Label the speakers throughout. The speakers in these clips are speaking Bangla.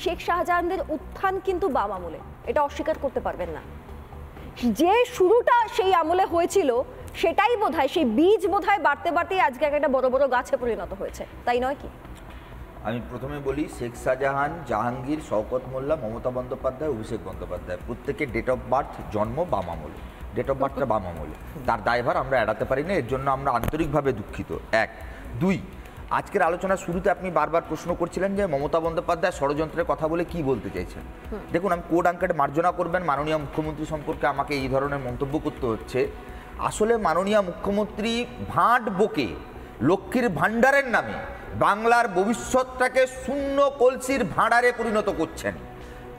Speaker 1: শেখ শাহজাহানদের উত্থান কিন্তু বাম আমলে, এটা অস্বীকার করতে পারবেন না। যে শুরুটা সেই আমলে হয়েছিল সেটাই বোধহয়, সেই বীজ বোধহয় বাড়তে বাড়তেই আজকে একটা বড় বড় গাছে পরিণত হয়েছে, তাই নয় কি?
Speaker 2: আমি প্রথমে বলি, শেখ শাহজাহান, জাহাঙ্গীর, শওকত মোল্লা, মমতা বন্দ্যোপাধ্যায়, অভিষেক বন্দ্যোপাধ্যায় প্রত্যেকের ডেট অফ বার্থ, জন্ম বাম আমলে, ডেট অফ বার্থটা বাম আমলে। তার দায়ভার আমরা এড়াতে পারি না, এর জন্য আমরা আন্তরিকভাবে দুঃখিত। এক। দুই, আজকের আলোচনার শুরুতে আপনি বারবার প্রশ্ন করছিলেন যে মমতা বন্দ্যোপাধ্যায় ষড়যন্ত্রের কথা বলে কি বলতে চাইছেন। দেখুন, আমি কোড আঙ্কেট মার্জনা করবেন, মাননীয় মুখ্যমন্ত্রী সম্পর্কে আমাকে এই ধরনের মন্তব্য করতে হচ্ছে। আসলে মাননীয় মুখ্যমন্ত্রী ভাঁট বকে লক্ষ্মীর ভাণ্ডারের নামে বাংলার ভবিষ্যৎটাকে শূন্য কলসির ভাঁড়ারে পরিণত করছেন।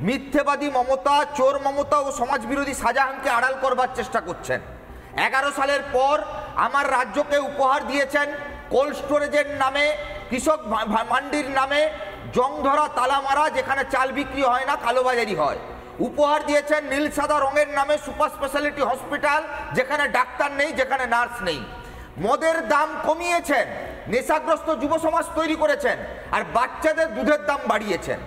Speaker 2: মিথ্যেবাদী মমতা, চোর মমতা ও সমাজবিরোধী শাহজাহানকে আড়াল করবার চেষ্টা করছেন। 11 সালের পর আমার রাজ্যকে উপহার দিয়েছেন কোল্ড স্টোরেজের নামে, কৃষক মান্ডির নামে, জংধরা তালামারা যেখানে চাল বিক্রি হয় না, কালোবাজারি হয়। উপহার দিয়েছেন নীল সাদা রঙের নামে সুপার স্পেশালিটি হসপিটাল, যেখানে ডাক্তার নেই, যেখানে নার্স নেই। মদের দাম কমিয়েছেন, নেশাগ্রস্ত যুব সমাজ তৈরি করেছেন, আর বাচ্চাদের দুধের দাম বাড়িয়েছেন।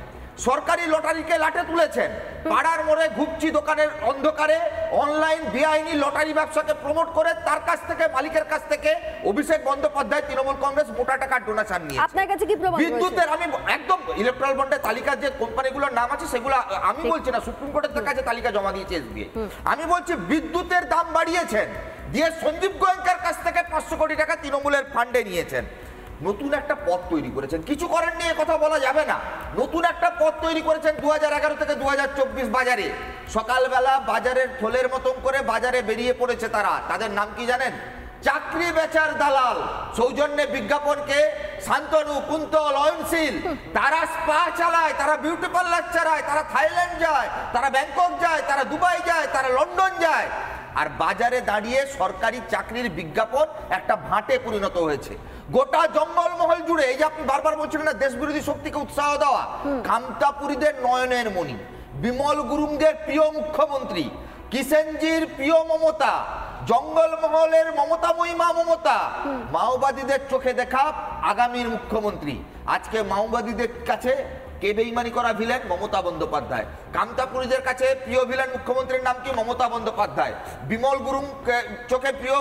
Speaker 2: সরকারি লটারিকে লাটে তুলেছেন, পাড়ার মোড়ে ঘুপচি দোকানের অন্ধকারে অনলাইন বেআইনি লটারি ব্যবসাকে প্রমোট করে তার কাছ থেকে, মালিকের কাছ থেকে অভিষেক বন্দ্যোপাধ্যায় তৃণমূল কংগ্রেস মোটা টাকার ডোনেশন নিয়ে।
Speaker 1: আপনার কাছে কি প্রমাণ?
Speaker 2: বিদ্যুতের, আমি একদম ইলেকট্রাল বন্ডের তালিকার যে কোম্পানিগুলোর নাম আছে সেগুলো আমি বলছি না, সুপ্রিম কোর্টের কাছে তালিকা জমা দিয়েছে এসবিআই। আমি বলছি বিদ্যুতের দাম বাড়িয়েছেন, দিয়ে সঞ্জীব গোয়েঙ্কার কাছ থেকে 500 কোটি টাকা তৃণমূলের ফান্ডে নিয়েছেন। নতুন একটা পথ তৈরি করেছেন, কিছু করেন নিয়ে কথা বলা যাবে না। নতুন একটা পথ তৈরি করেছেন 2011 থেকে 2024 বাজারে। সকালবেলা বাজারের থলের মতন করে বাজারে বেরিয়ে পড়েছে তারা। তাদের নাম কি জানেন? চাকরি বেচার দালাল। সৌজন্যে বিজ্ঞাপনকে শান্তনু, কুন্তল, অয়নশীল, তারা স্পা চালায়, তারা বিউটি পার্লার চালায়, তারা থাইল্যান্ড যায়, তারা ব্যাংকক যায়, তারা দুবাই যায়, তারা লন্ডন যায়। আর বাজারে দাঁড়িয়ে সরকারি চাকরির বিজ্ঞাপন একটা ভাঁটে পরিণত হয়েছে গোটা জঙ্গলমহল জুড়ে। এই যে আপনি বারবার বলছিলেন না দেশ বিরোধী শক্তিকে উৎসাহ দেওয়া, কামতাপুরীদের নয়নের মণি, বিমল গুরুংদের প্রিয় মুখ্যমন্ত্রী, কিষেনজির প্রিয় মমতা, জঙ্গলমহলের মমতা মহিমা মমতা, মাওবাদীদের চোখে দেখা আগামীর মুখ্যমন্ত্রী। আজকে মাওবাদীদের কাছে কে বেইমানি করা ভিলেন? মমতা বন্দ্যোপাধ্যায়। কামতাপুরীদের কাছে প্রিয় ভিলেন মুখ্যমন্ত্রীর নাম কি? মমতা বন্দ্যোপাধ্যায়। বিমল গুরুং চোখে প্রিয়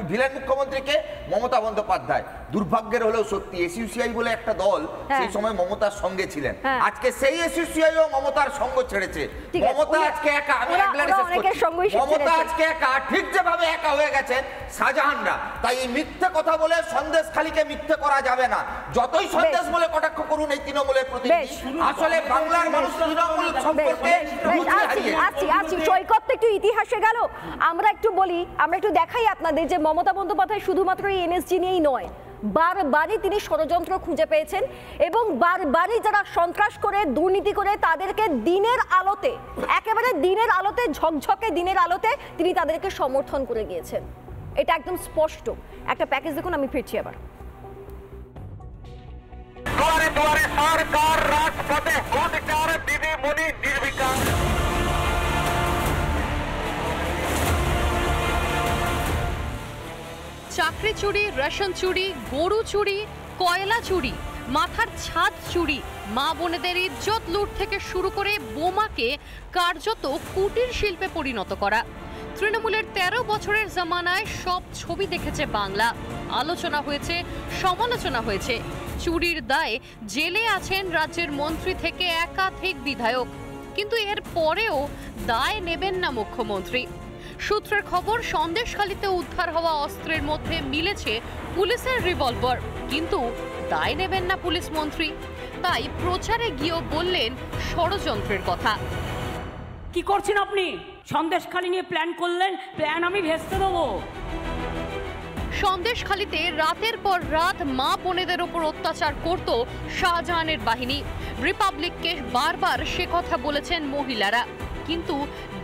Speaker 2: ভিলেন মুখ্যমন্ত্রীকে? মমতা বন্দ্যোপাধ্যায়। দুর্ভাগ্যের হলেও সত্যি, এসইউসিআই বলে একটা দল সেই সময় মমতার সঙ্গে ছিলেন, আজকে সেই এসইউসিআইও মমতার সঙ্গ ছেড়েছে। মমতা আজকে একা, আমি মমতা আজকে একা, ঠিক যেভাবে একা হয়ে গেছেন শাহজাহানরা। তাই এই মিথ্যে কথা বলে সন্দেশখালীকে মিথ্যে করা যাবে না। যতই সন্দেশ বলে কটাক্ষ করুন এই তৃণমূলের প্রতি, আসলে বাংলার মানুষ তৃণমূল সম্পর্কে
Speaker 1: সৈকত একটু ইতিহাসে গেল। আমরা একটু বলি, আমরা একটু দেখাই আপনাদের যে মমতা বন্দ্যোপাধ্যায় শুধুমাত্র এই এনএসজি নিয়েই নয়, বারবারই তিনি ষড়যন্ত্র খুঁজে পেয়েছেন এবং বারবারই যারা সন্ত্রাস করে, দুর্নীতি করে, তাদেরকে দিনের আলোতে, একেবারে দিনের আলোতে, ঝকঝকে দিনের আলোতে তিনি তাদেরকে সমর্থন করে গিয়েছেন। এটা একদম স্পষ্ট একটা প্যাকেজ। দেখুন, আমি ফিরছি আবার।
Speaker 3: দুয়ারে দুয়ারে সরকার, রাজপথে হুঙ্কার, দিদিমণি নির্বিকার।
Speaker 4: চাকরি চুরি, রেশন চুরি, গরু চুরি, কয়লা চুরি, মাথার ছাদ চুরি, মা বোনেদের ইজ্জত লুট থেকে শুরু করে বোমাকে কার্যত কুটির শিল্পে পরিণত করা। তৃণমূলের 13 বছরের জামানায় সব ছবি দেখেছে বাংলা। আলোচনা হয়েছে, সমালোচনা হয়েছে। চুরির দায়ে জেলে আছেন রাজ্যের মন্ত্রী থেকে একাধিক বিধায়ক, কিন্তু এর পরেও দায় নেবেন না মুখ্যমন্ত্রী। সূত্রের খবর, সন্দেশখালীতে উদ্ধার হওয়া অস্ত্রের মধ্যে মিলেছে পুলিশের রিভলভার, কিন্তু দায় নেবেন না পুলিশ মন্ত্রী। তাই প্রচারে গিয়েও বললেন ষড়যন্ত্রের কথা।
Speaker 5: কি করছেন আপনি? সন্দেশখালী নিয়ে প্ল্যান করলেন, প্ল্যান আমি ভেস্তে দেবো।
Speaker 4: সন্দেশখালীতে রাতের পর রাত মা বোনেদের ওপর অত্যাচার করত শাহজাহানের বাহিনী। রিপাবলিককে বারবার সে কথা বলেছেন মহিলারা, কিন্তু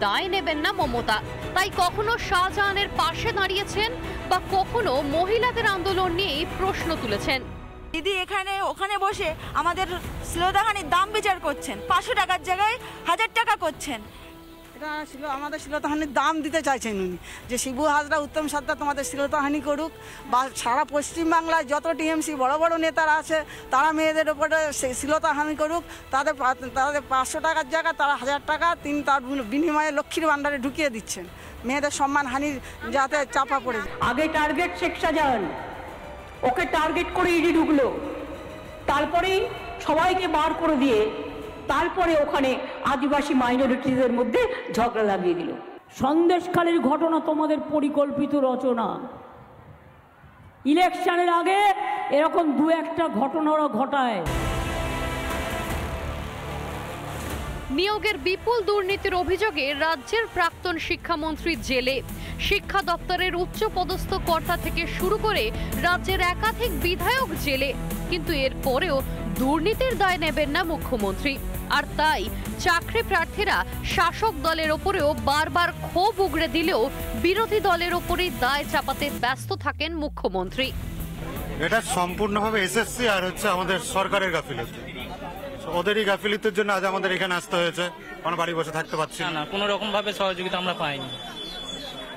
Speaker 4: দায় নেবেন না মমতা। তাই কখনো শাহজাহানের পাশে দাঁড়িয়েছেন বা কখনো মহিলাদের আন্দোলন নিয়েই প্রশ্ন তুলেছেন।
Speaker 6: দিদি এখানে ওখানে বসে আমাদের শ্লোদাহানির দাম বিচার করছেন, 500 টাকার জায়গায় 1000 টাকা করছেন।
Speaker 7: এটা ছিল আমাদের শ্লীলতাহানির দাম দিতে চাইছেন উনি, যে শিবু হাজরা উত্তম সর্দার তোমাদের শ্লীলতাহানি করুক, বা সারা পশ্চিমবাংলায় যত টিএমসি বড় বড় নেতারা আছে তারা মেয়েদের ওপরে শ্লীলতাহানি করুক, তাদের 500 টাকার জায়গা তারা 1000 টাকা তার বিনিময়ে লক্ষ্মীর ভাণ্ডারে ঢুকিয়ে দিচ্ছেন, মেয়েদের সম্মানহানির যাতে চাপা পড়ে যায়।
Speaker 5: আগে টার্গেট শেখ শাহজাহান, ওকে টার্গেট করে ইডি ঢুকলো, তারপরেই সবাইকে বার করে দিয়ে তারপরে ওখানে আদিবাসী মাইনরিটিদের মধ্যে ঝগড়া লাগিয়ে দিল। সন্দেশখালীর ঘটনা তোমাদের পরিকল্পিত রচনা। ইলেকশনের আগে এরকম দু একটা ঘটনা ওরা ঘটায়।
Speaker 4: নিয়োগের বিপুল দুর্নীতির অভিযোগে রাজ্যের প্রাক্তন শিক্ষামন্ত্রী জেলে, শিক্ষা দপ্তরের উচ্চপদস্থ কর্তা থেকে শুরু করে রাজ্যের একাধিক বিধায়ক জেলে। কিন্তু এর পরেও দুর্নীতির দায় নেবেন না মুখ্যমন্ত্রী, আর তাই চাকরি প্রার্থীরা শাসক দলের ওপরেও বারবার ক্ষোভ উগড়ে দিলেও বিরোধী দলের ওপরেই দায় চাপাতে ব্যস্ত থাকেন মুখ্যমন্ত্রী।
Speaker 8: এটা সম্পূর্ণভাবে এসএসসি আর হচ্ছে আমাদের সরকারের গাফিলতি, ওদেরই গাফিলতির জন্য আজ আমাদের এখানে আসতে হয়েছে। আমরা বাড়ি বসে থাকতে পারছি
Speaker 9: না, কোনো রকম ভাবে সহযোগিতা আমরা পাইনি,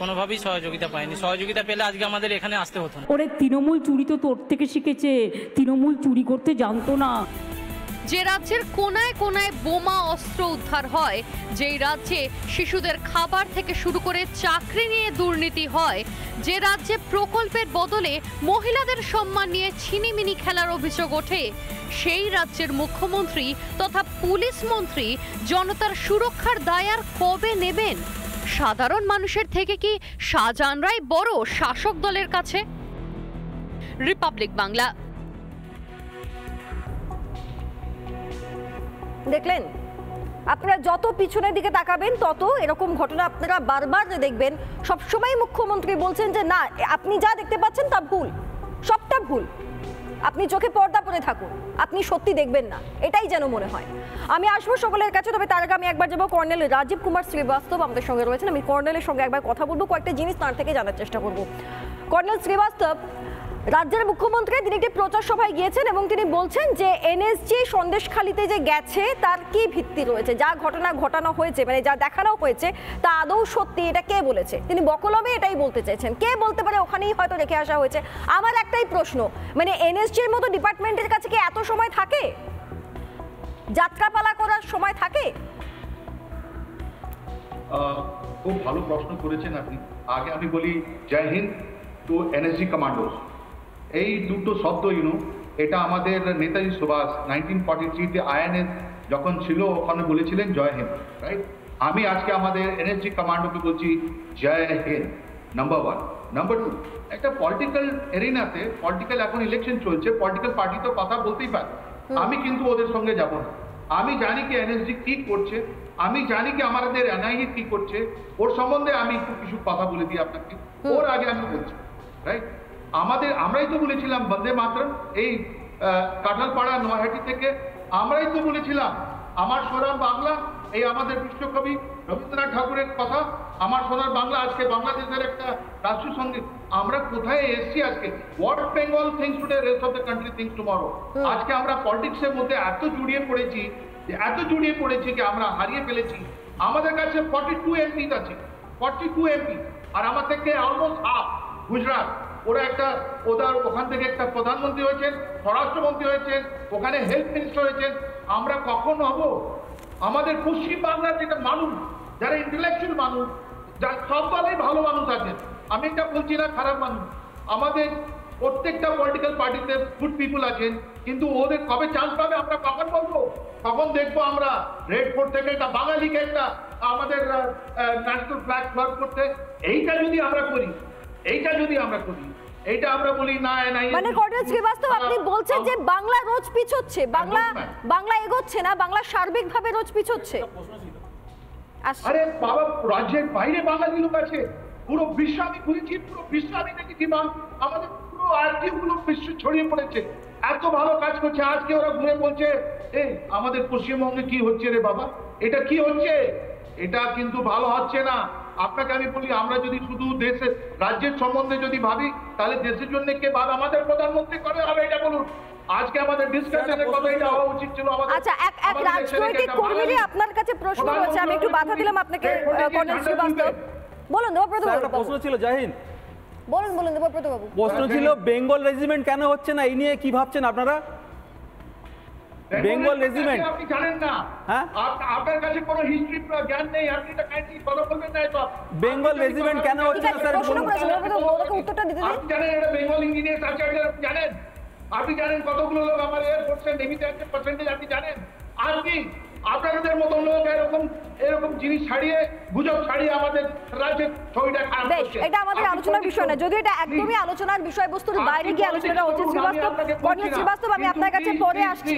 Speaker 9: কোনোভাবেই সহযোগিতা পাইনি। সহযোগিতা পেলে আজকে আমাদের এখানে আসতে হতো না।
Speaker 5: ওরে তৃণমূল চুরি তো তোর থেকে শিখেছে, তৃণমূল চুরি করতে জানতো না।
Speaker 4: যে রাজ্যের কোনায় কোনায় বোমা অস্ত্র উদ্ধার হয়, যেই রাজ্যে শিশুদের খাবার থেকে শুরু করে চাকরি নিয়ে দুর্নীতি হয়, যে রাজ্যে প্রকল্পের বদলে মহিলাদের সম্মান নিয়ে ছিনিমিনি খেলার অভিযোগ ওঠে, সেই রাজ্যের মুখ্যমন্ত্রী তথা পুলিশ মন্ত্রী জনতার সুরক্ষার দায় আর কবে নেবেন? সাধারণ মানুষের থেকে কি শাহজাহানরাই বড় শাসক দলের কাছে? রিপাবলিক বাংলা।
Speaker 1: দেখলেন, আপনারা যত পিছনের দিকে তাকাবেন তত এরকম ঘটনা আপনারা বারবার দেখবেন। সবসময় মুখ্যমন্ত্রী বলছেন যে না, আপনি যা দেখতে পাচ্ছেন তা ভুল, সবটা ভুল, আপনি চোখে পর্দা পরে থাকুন, আপনি সত্যি দেখবেন না, এটাই যেন মনে হয়। আমি আসবো সকলের কাছে, তবে তার আগে আমি একবার যাবো কর্নেল রাজীব কুমার শ্রীবাস্তব আমাদের সঙ্গে রয়েছেন। আমি কর্নেলের সঙ্গে একবার কথা বলবো, কয়েকটা জিনিস তার থেকে জানার চেষ্টা করব। কর্নেল শ্রীবাস্তব, রাজ্যের মুখ্যমন্ত্রী তিনি একটি প্রচার সভায় গিয়েছেন এবং তিনি বলছেন যে এনএসজি সন্দেশখালীতে যে গেছে তার কি ভিত্তি রয়েছে, যা ঘটনা ঘটানো হয়েছে, মানে যা দেখানো হয়েছে তা আদৌ সত্যি, এটা কে বলেছে? তিনি বকলমে এটাই বলতে চাইছেন, কে বলতে পারে ওখানেই হয়তো রেখে আসা হয়েছে। আমার একটাই প্রশ্ন, মানে এনএসজির মতো ডিপার্টমেন্টের কাছে কি এত সময় থাকে, যাত্রাপালা করার সময় থাকে?
Speaker 10: খুব ভালো প্রশ্ন করেছেন আপনি। আগে আমি বলি জয় হিন্দ টু এনএসজি কমান্ডোস। এই দুটো শব্দ এটা আমাদের নেতাজি সুভাষ 1943-তে আইএনএস যখন ছিল ওখানে বলেছিলেন জয় হিন্দ, রাইট? আমি আজকে আমাদের এনএসজি কমান্ডোকে বলছি জয় হিন্দ, নাম্বার 1। নাম্বার 2, একটা পলিটিক্যাল এরিনাতে, পলিটিক্যাল এখন ইলেকশন চলছে, পলিটিক্যাল পার্টি তো কথা বলতেই পারে, আমি কিন্তু ওদের সঙ্গে যাব না। আমি জানি কি এনএসজি কি করছে, আমি জানি কি আমাদের এনআইএ কি করছে, ওর সম্বন্ধে আমি একটু কিছু কথা বলে দিই আপনাকে, ওর আগে আমি বলছি, রাইট? আমরাই তো বলেছিলাম বন্দে মাতরম, এই কাঁঠালপাড়া নয়াহাটি থেকে আমরাই তো বলেছিলাম আমার সোনার বাংলা, এই আমাদের বিশ্বকবি রবীন্দ্রনাথ ঠাকুরের কথা, আমার সোনার বাংলা আজকে বাংলাদেশের একটা রাষ্ট্রীয় সঙ্গীত। আমরা কোথায় এসেছি আজকে? What Bengal things today, rest of the country things tomorrow. আজকে আমরা পলিটিক্সের মধ্যে এত জড়িয়ে পড়েছি যে আমরা হারিয়ে ফেলেছি। আমাদের কাছে 42 এমপি আছে, 42 এমপি, আর আমার থেকে অলমোস্ট হাফ গুজরাট। ওখান থেকে একটা প্রধানমন্ত্রী হয়েছেন, স্বরাষ্ট্রমন্ত্রী হয়েছেন, ওখানে হেলথ মিনিস্টার হয়েছেন। আমরা কখন হব? আমাদের পশ্চিম বাংলার যেটা মানুষ, যারা ইন্টেলেকচুয়াল মানুষ, যার সব দলেই ভালো মানুষ আছেন, আমি এটা বলছি না খারাপ মানুষ, আমাদের প্রত্যেকটা পলিটিক্যাল পার্টিতে গুড পিপুল আছেন, কিন্তু ওদের কবে চান্স পাবে আমরা কখন বলবো? কখন দেখবো আমরা রেড ফোর্ট থেকে একটা বাঙালিকে একটা আমাদের ন্যাশনাল ফ্ল্যাগ ফ্লাগ করতে? এইটা যদি আমরা করি, এইটা আমরা বলি না,
Speaker 1: মানে কর্নেল শ্রীবাস্তব আপনি বলছেন যে বাংলা রোজ পিছোচ্ছে, বাংলা এগোচ্ছে না, বাংলা সার্বিকভাবে রোজ পিছোচ্ছে।
Speaker 10: আরে বাবা, রাজ্যের বাইরে বাঙালি লোক আছে, পুরো বিশ্ব আমি ঘুরেছি, পুরো বিশ্ব আমি দেখেছি, আমাদের পুরো আর্টিও গুলো বিশ্ব ছড়িয়ে পড়েছে, এত ভালো কাজ করছে। আজকে ওরা ঘুরে বলছে এই আমাদের পশ্চিমবঙ্গে কি হচ্ছে রে বাবা, এটা কি হচ্ছে? এটা কিন্তু ভালো হচ্ছে না। আপনাকে আমি বলি, আমরা যদি শুধু রাজ্যের সম্বন্ধে যদি ভাবি, তাহলে দেশের জন্য কে ভাবে? আমাদের প্রধানমন্ত্রী করে হবে এটা বলুন, আজকে আমাদের ডিসকাশনের কথা এটা হওয়া উচিত ছিল আমাদের।
Speaker 1: আচ্ছা, এক রাজনৈতিক কর্মীরই আপনার কাছে প্রশ্ন রয়েছে, আমি একটু বাধা দিলাম আপনাকে কর্নেল শ্রীবাস্তব। বলুন দেবব্রত বাবু।
Speaker 11: প্রশ্ন ছিল জয়হিন্দ,
Speaker 1: বলুন দেবব্রত বাবু।
Speaker 11: প্রশ্ন ছিল বেঙ্গল রেজিমেন্ট কেন হচ্ছে না, এই নিয়ে কি ভাবছেন আপনারা? বেঙ্গল রেজিমেন্ট
Speaker 10: আপনি জানেন না,
Speaker 11: হ্যাঁ
Speaker 10: আপনার কাছে কোনো হিস্ট্রি জ্ঞান নেই, আপনি এটা কাইন্ডলি কথা বলবেন না। তো
Speaker 11: বেঙ্গল রেজিমেন্ট কেন হচ্ছে না স্যার বলুন।
Speaker 1: উত্তরটা দিতে দিন।
Speaker 10: আপনি জানেন এটা বেঙ্গল ইঞ্জিনিয়ার আছে, আপনি জানেন? আপনি জানেন কতগুলো লোক আমার এয়ারফোর্সে নেভিতে আছে পার্সেন্টেজ আপনি জানেন? আর কি আপনাদের মতন লোক এরকম জিনিস ছাড়িয়ে গুজব ছাড়িয়ে আমাদের রাজ্যের ছবিটা খারাপ করছে।
Speaker 1: এটা আমাদের আলোচনার বিষয় না, যদি এটা একদমই আলোচনার বিষয়বস্তুর বাইরে গিয়ে আলোচনাটা হচ্ছে। শ্রীবাস্তব, কর্নেল শ্রীবাস্তব, আমি আপনার কাছে পরে আসছি।